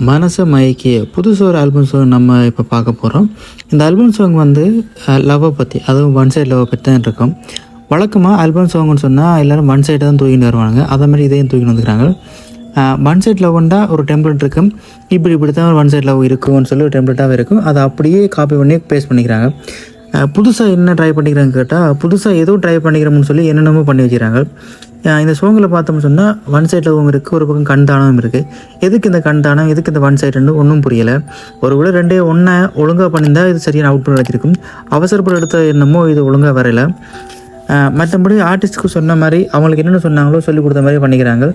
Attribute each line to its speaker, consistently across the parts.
Speaker 1: மனசை மயக்கிய புதுசு ஒரு ஆல்பம் சாங் நம்ம இப்போ பார்க்க போகிறோம். இந்த ஆல்பம் சாங் வந்து லவ்வை பற்றி, அதுவும் ஒன் சைட் லவ்வை பற்றி தான் இருக்கும். வழக்கமாக ஆல்பம் சாங்னு சொன்னால் எல்லோரும் ஒன் சைடை தான் தூக்கிட்டு வருவாங்க. அதே மாதிரி இதையும் தூக்கிட்டு வந்துக்கிறாங்க. ஒன் சைட் லவ்வுண்டா ஒரு டெம்ப்ளேட் இருக்கும், இப்படி தான் ஒன் சைட் லவ் இருக்கும்னு சொல்லி ஒரு டெம்ப்ளேட்டாகவே இருக்கும். அதை அப்படியே காப்பி பண்ணி பேஸ்ட் பண்ணிக்கிறாங்க. புதுசாக என்ன ட்ரை பண்ணிக்கிறாங்க கேட்டால், புதுசாக ஏதோ ட்ரை பண்ணிக்கிறோம்னு சொல்லி என்னென்னமோ பண்ணி வச்சுக்கிறாங்க. இந்த சோங்கில் பார்த்தோம்னு சொன்னால் ஒன் சைட் லவ்வும் இருக்குது, ஒரு பக்கம் கண்தானமும் இருக்குது. எதுக்கு இந்த கண்தானம், எதுக்கு இந்த ஒன் சைடுன்னு ஒன்றும் புரியலை. ஒரு கூட ரெண்டே ஒன்றை ஒழுங்காக பண்ணியிருந்தால் இது சரியான அவுட்புட் கிடச்சிருக்கும். அவசரப்பட எடுத்த என்னமோ இது ஒழுங்காக வரையில. மற்றபடி ஆர்டிஸ்ட்டுக்கு சொன்ன மாதிரி அவங்களுக்கு என்னென்ன சொன்னாங்களோ சொல்லிக் கொடுத்த மாதிரி பண்ணிக்கிறாங்க.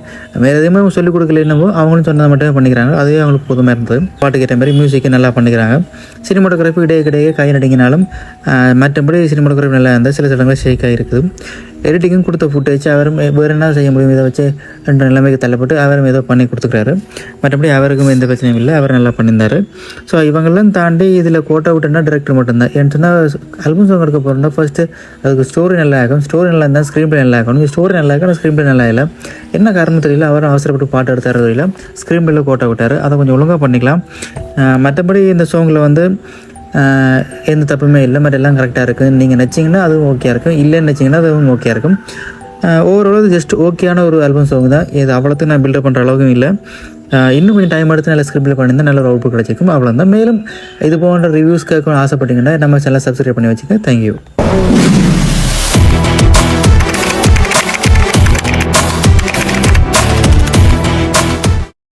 Speaker 1: வேறு எதுவுமே சொல்லிக் கொடுக்கல என்னவோ அவங்களும் சொன்னதை மட்டுமே பண்ணிக்கிறாங்க. அதுவே அவங்களுக்கு புதுமையாக இருந்தது. பாட்டு கேட்ட மாதிரி மியூசிக்கை நல்லா பண்ணிக்கிறாங்க. சினிமாட்டோகிராஃபி இடையே கை நடிங்கினாலும் மற்றபடி சினிமாட்டோகிராஃபி நல்லா இருந்தால் சில இடங்களில் ஷேக்காக இருக்குது. எடிட்டிங்கும் கொடுத்த ஃபுட்டேஜ் அவரும் வேறு என்ன செய்ய முடியும், இதை வச்சு ரெண்டு நிலைமைக்கு தள்ளப்பட்டு அவரும் ஏதோ பண்ணி கொடுத்துக்கிறாரு. மற்றபடி அவருக்கும் எந்த பிரச்சனையும் இல்லை, அவர் நல்லா பண்ணியிருந்தார். ஸோ இவங்கெல்லாம் தாண்டி இதில் கோட்டை விட்டுனா டிரெக்டர் மட்டும்தான். ஏன்னு சொன்னால் ஆல்பம் சாங் எடுக்க போகிறோம்னா ஃபஸ்ட்டு அதுக்கு ஸ்டோரி நல்லா ஆகும். ஸ்டோரி நல்லா இருந்தால் ஸ்க்ரீன் பிளே நல்லா ஆகணும். ஸ்டோரி நல்லா ஆகும், ஸ்க்ரீன் பிளே நல்லா இல்லை. என்ன காரணம் தெரியல, அவரும் அவசரப்பட்டு பாட்டு எடுத்தார் தெரியல, ஸ்க்ரீன் பிளேயில் கோட்டை விட்டார். அதை கொஞ்சம் ஒழுங்காக பண்ணிக்கலாம். மற்றபடி இந்த சாங்கில் வந்து எந்த தப்புமே இல்லை, மற்ற எல்லாம் கரெக்டாக இருக்குது. நீங்கள் நினச்சிங்கன்னா அதுவும் ஓகே இருக்கும், இல்லைன்னு நினச்சிங்கன்னா அதுவும் ஓகே இருக்கும். ஓவரால் ஜஸ்ட் ஓகேயான ஒரு ஆல்பம் சாங் தான். இது அவ்வளோத்துக்கு நான் பில்டப் பண்ணுற அளவுக்கும் இல்லை. இன்னும் கொஞ்சம் டைம் எடுத்து நல்ல ஸ்கிரிப்டில் பண்ணியிருந்தால் நல்ல ஒரு அவுட்புட் கிடச்சிருக்கும். அவ்வளோதான். மேலும் இது போன்ற ரிவ்யூஸ் கேட்கணும்னு ஆசைப்பட்டீங்கன்னா நம்ம சேனலை சப்ஸ்கிரைப் பண்ணி வச்சுக்கோங்க. தேங்க்யூ.